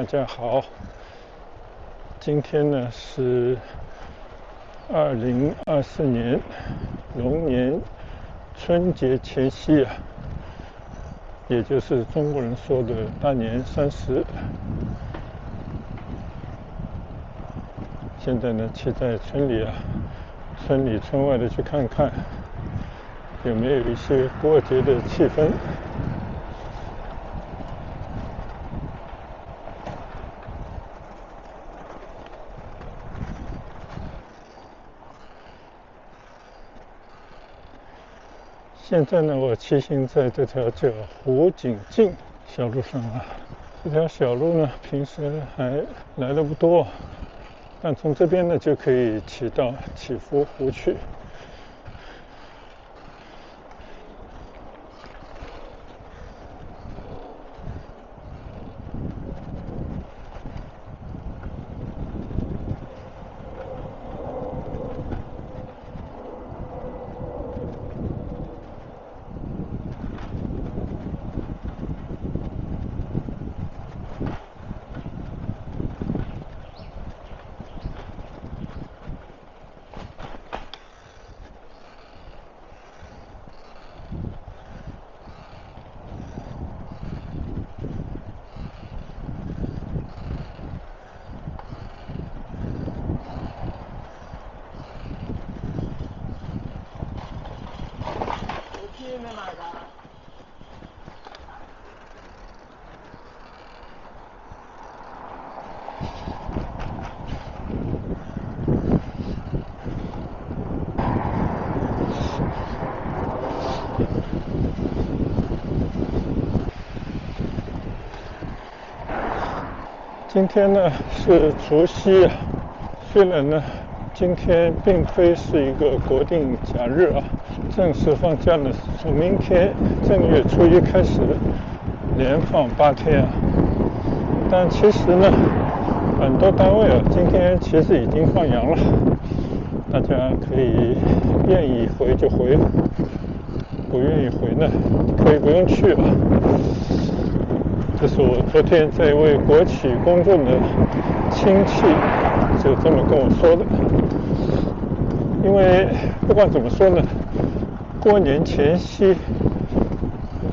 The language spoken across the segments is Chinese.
家好。今天呢是2024年龙年春节前夕啊，也就是中国人说的大年30。现在呢，骑在村里村外的去看看，有没有一些过节的气氛。现在呢，我骑行在这条叫湖景径小路上啊。这条小路呢，平时还来的不多，但从这边呢就可以骑到祈福湖去。今天呢是除夕啊，虽然呢今天并非是一个国定假日啊，正式放假呢从明天正月初一开始连放8天啊，但其实呢很多单位啊今天其实已经放羊了，大家可以愿意回就回，不愿意回呢可以不用去了。这是我昨天在为国企工作的亲戚就这么跟我说的。因为不管怎么说呢，过年前夕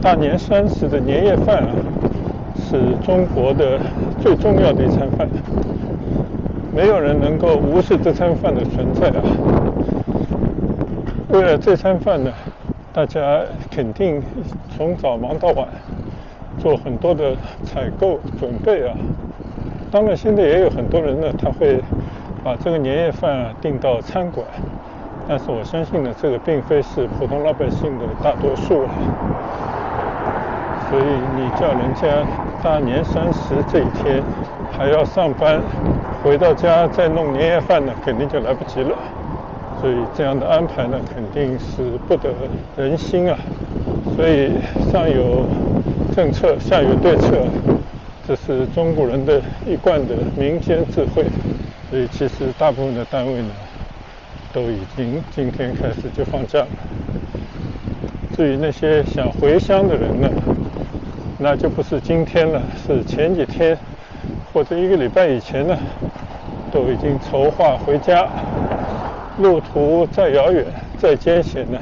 大年30的年夜饭啊，是中国的最重要的一餐饭，没有人能够无视这餐饭的存在啊。为了这餐饭呢，大家肯定从早忙到晚，做很多的采购准备啊。当然现在也有很多人呢，他会把这个年夜饭啊订到餐馆，但是我相信呢，这个并非是普通老百姓的大多数啊。所以你叫人家大年30这一天还要上班，回到家再弄年夜饭呢，肯定就来不及了。所以这样的安排呢，肯定是不得人心啊。所以上有政策，下有对策，这是中国人的一贯的民间智慧。所以其实大部分的单位呢，都已经今天开始就放假了。至于那些想回乡的人呢，那就不是今天了，是前几天或者1个礼拜以前呢，都已经筹划回家。路途再遥远再艰险呢，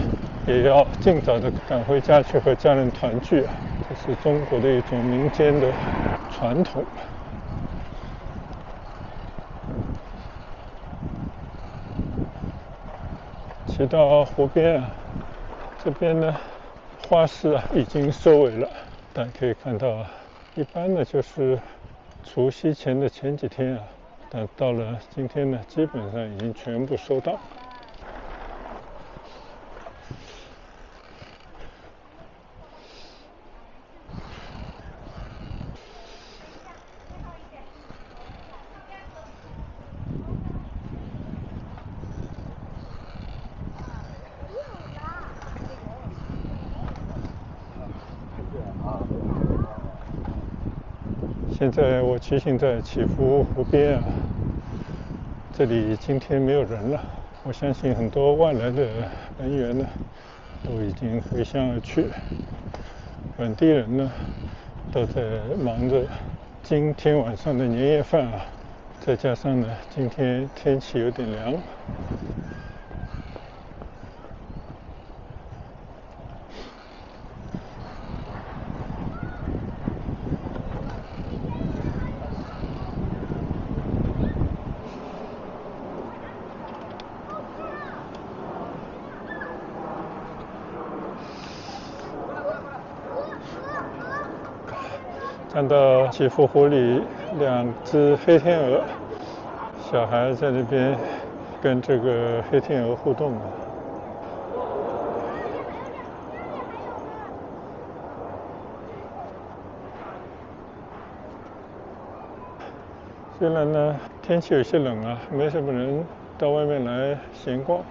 也要尽早的赶回家去和家人团聚啊，这是中国的一种民间的传统。骑到湖边啊，这边呢花市啊已经收尾了，但可以看到啊，一般呢就是除夕前的前几天啊，但到了今天呢，基本上已经全部收到。现在我骑行在祈福湖边啊，这里今天没有人了。我相信很多外来的人员呢，都已经回乡而去。本地人呢，都在忙着今天晚上的年夜饭啊，再加上呢，今天天气有点凉。看到祈福湖里2只黑天鹅，小孩在那边跟这个黑天鹅互动。虽然呢天气有些冷啊，没什么人到外面来闲逛，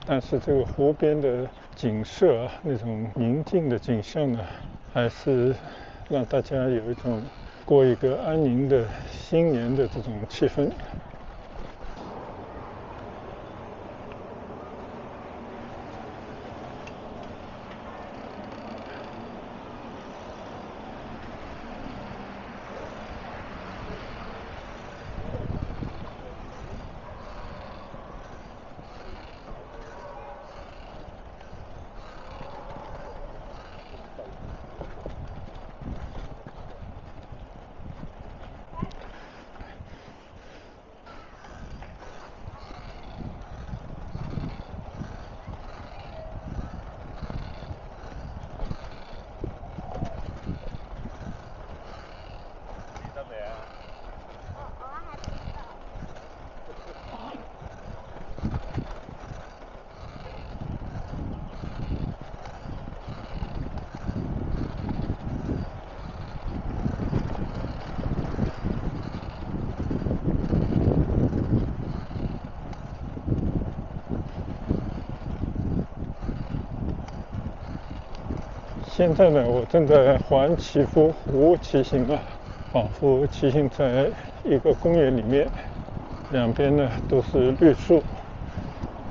但是这个湖边的景色啊，那种宁静的景象呢，还是让大家有一种过一个安宁的新年的这种气氛。现在呢，我正在环祈福湖骑行啊，仿佛骑行在一个公园里面，两边呢都是绿树，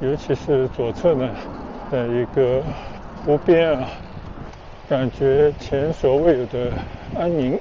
尤其是左侧呢的一个湖边啊，感觉前所未有的安宁。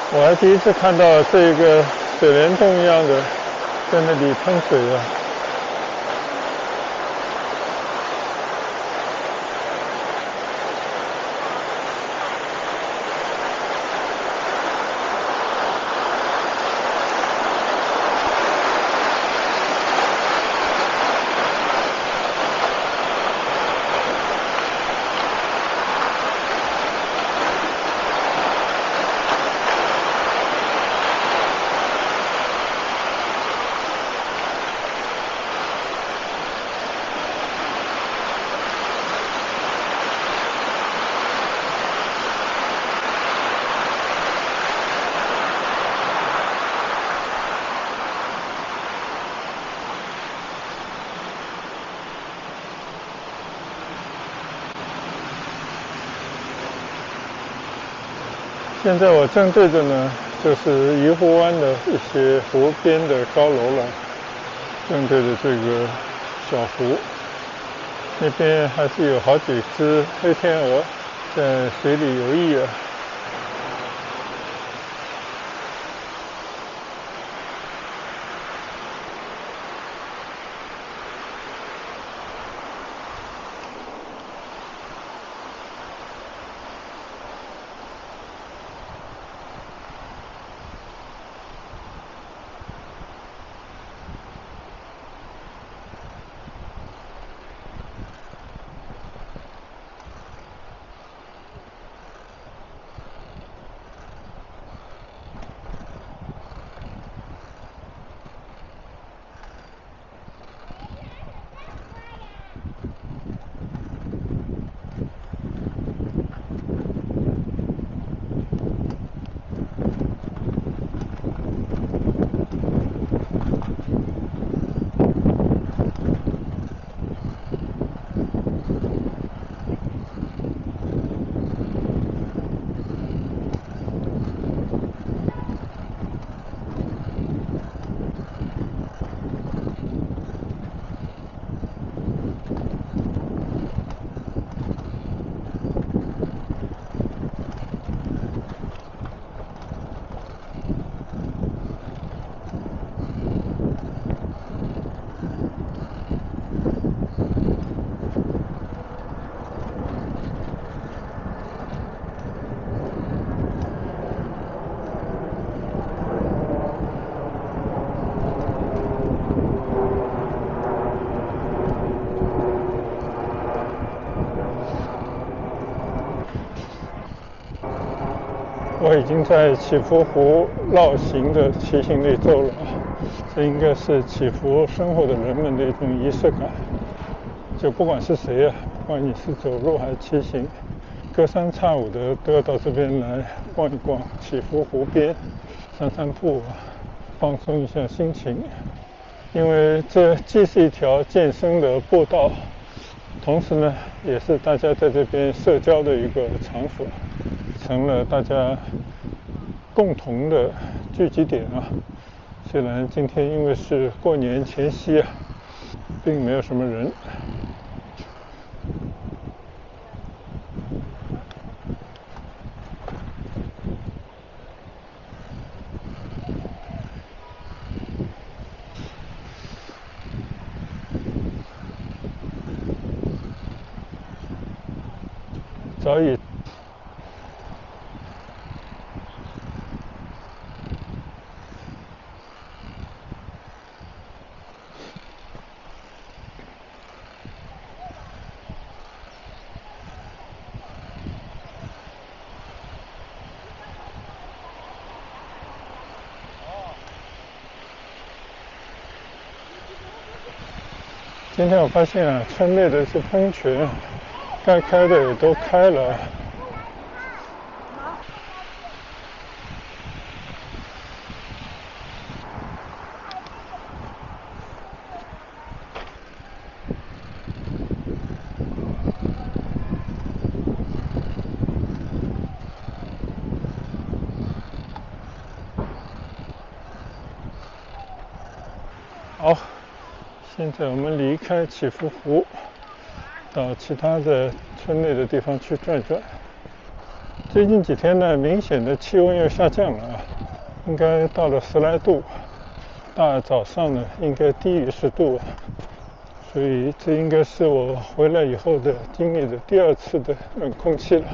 我还第一次看到这个水帘洞一样的在那里喷水啊。现在我正对着呢，就是怡湖湾的一些湖边的高楼了，正对着这个小湖，那边还是有好几只黑天鹅在水里游弋啊。我已经在祈福湖绕行的骑行了1周了，这应该是祈福生活的人们的一种仪式感。就不管是谁啊，不管你是走路还是骑行，隔三差五的都要到这边来逛一逛祈福湖边，散散步啊，放松一下心情。因为这既是一条健身的步道，同时呢，也是大家在这边社交的一个场所，成了大家共同的聚集点啊。虽然今天因为是过年前夕啊，并没有什么人。早已今天我发现啊，村内的这喷泉该开的也都开了。好，现在我们离开祈福湖，到其他的村内的地方去转转。最近几天呢，明显的气温又下降了啊，应该到了10来度，大早上呢应该低于10度，所以这应该是我回来以后的经历的第2次的冷空气了。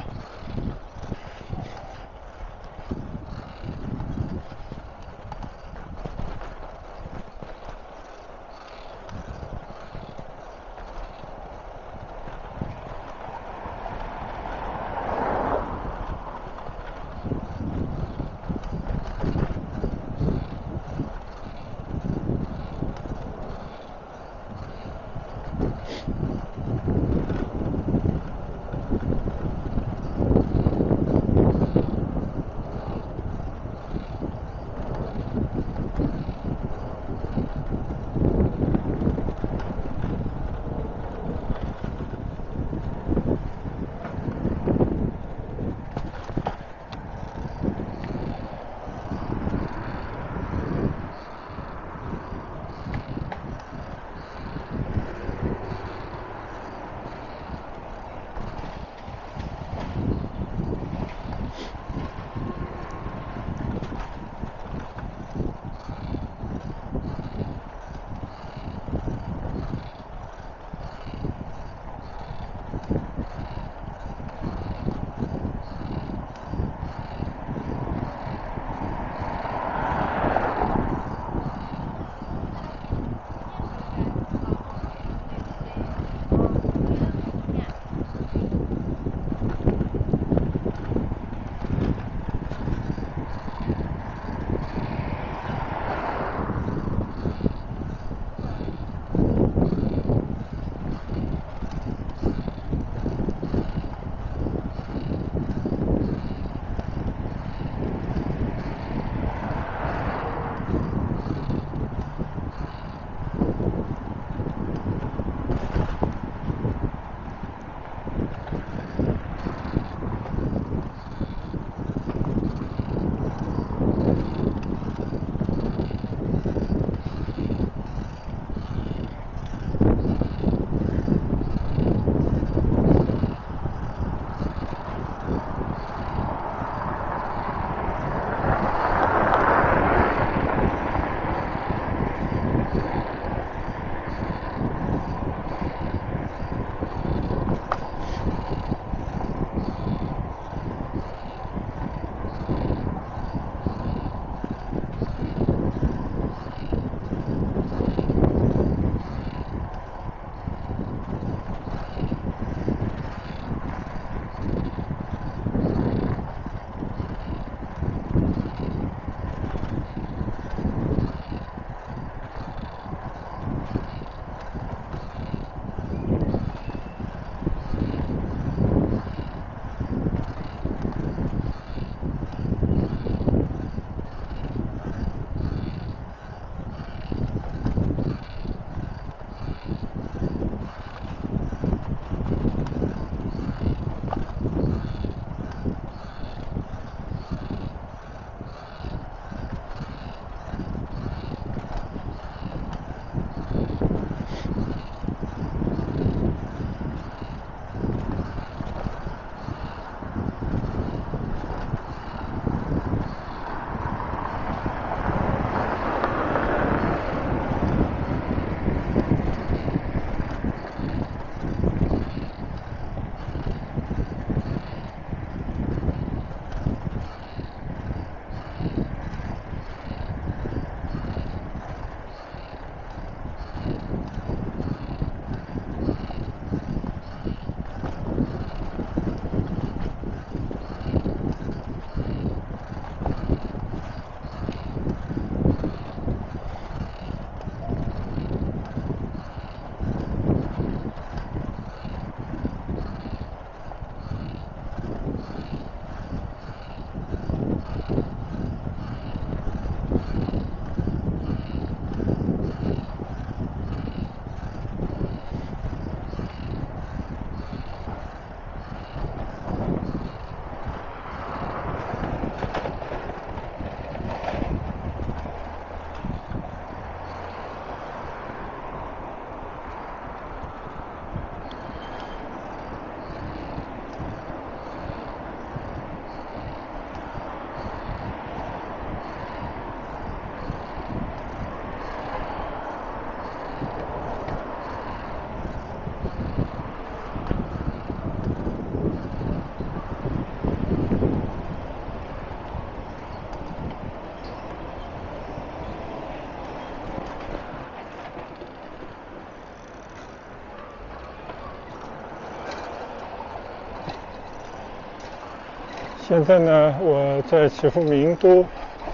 现在呢，我在祈福名都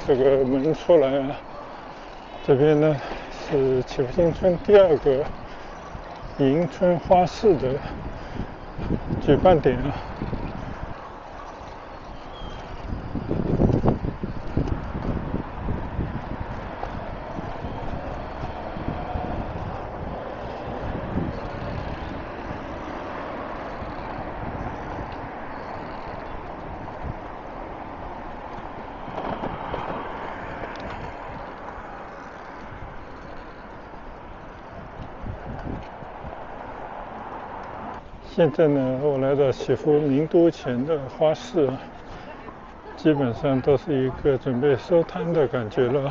这个门出来啊，这边呢是祈福新村第2个迎春花市的举办点啊。现在呢，我来到祈福名都前的花市啊，基本上都是一个准备收摊的感觉了。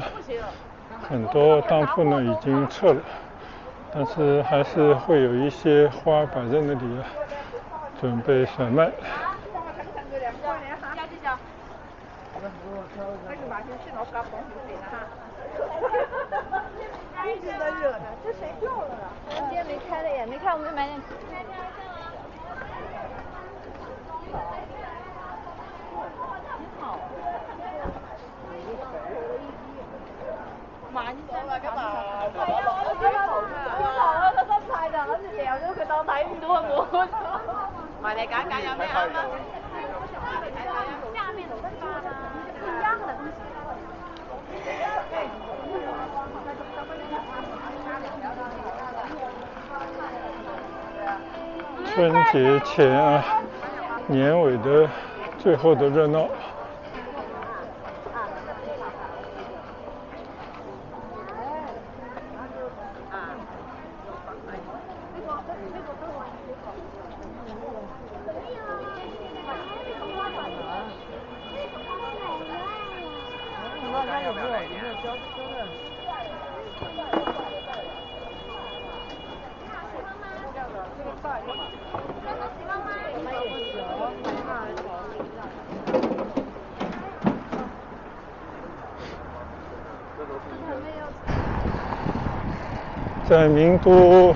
很多当铺呢已经撤了，但是还是会有一些花摆在那里啊，准备甩卖。这谁掉了呢？今天没开的呀，没看我没买点。買啲相㗎嘛？係啊，我都覺得好啊，個心態就諗住掉咗佢當睇唔到啊冇。埋嚟揀揀有咩啱啊？下面有得發啊，一樣的東西。春节前啊，年尾的最后的热闹。在名都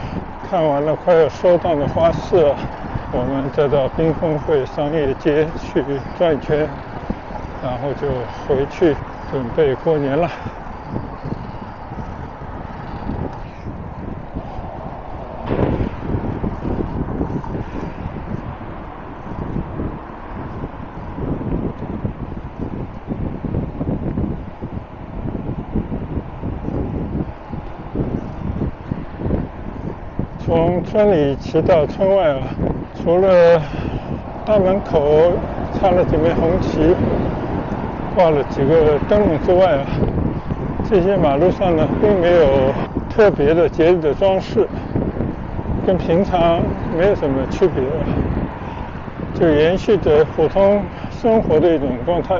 看完了快要收档的花市啊，我们再到缤纷汇商业街去转一圈，然后就回去准备过年了。从村里骑到村外啊，除了大门口插了几面红旗，挂了几个灯笼之外啊，这些马路上呢并没有特别的节日的装饰，跟平常没有什么区别，就延续着普通生活的一种状态。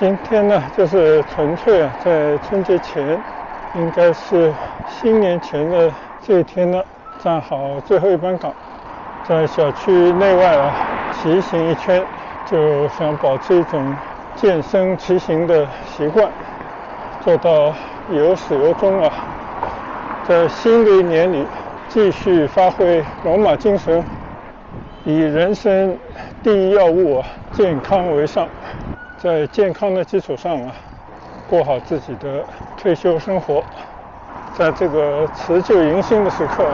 今天呢，就是纯粹在春节前，应该是新年前的这一天呢，站好最后一班岗，在小区内外骑行一圈，就想保持一种健身骑行的习惯，做到有始有终在新的一年里继续发挥罗马精神，以人生第一要务健康为上，在健康的基础上过好自己的退休生活。在这个辞旧迎新的时刻，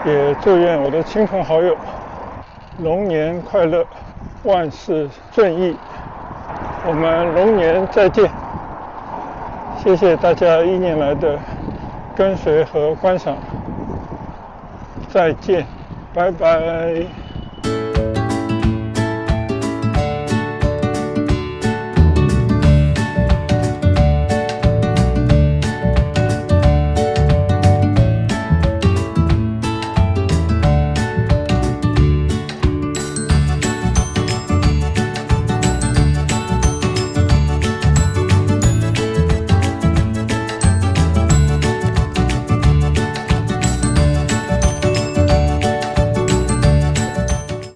也祝愿我的亲朋好友龙年快乐，万事顺意。我们龙年再见。谢谢大家1年来的跟随和观赏，再见，拜拜。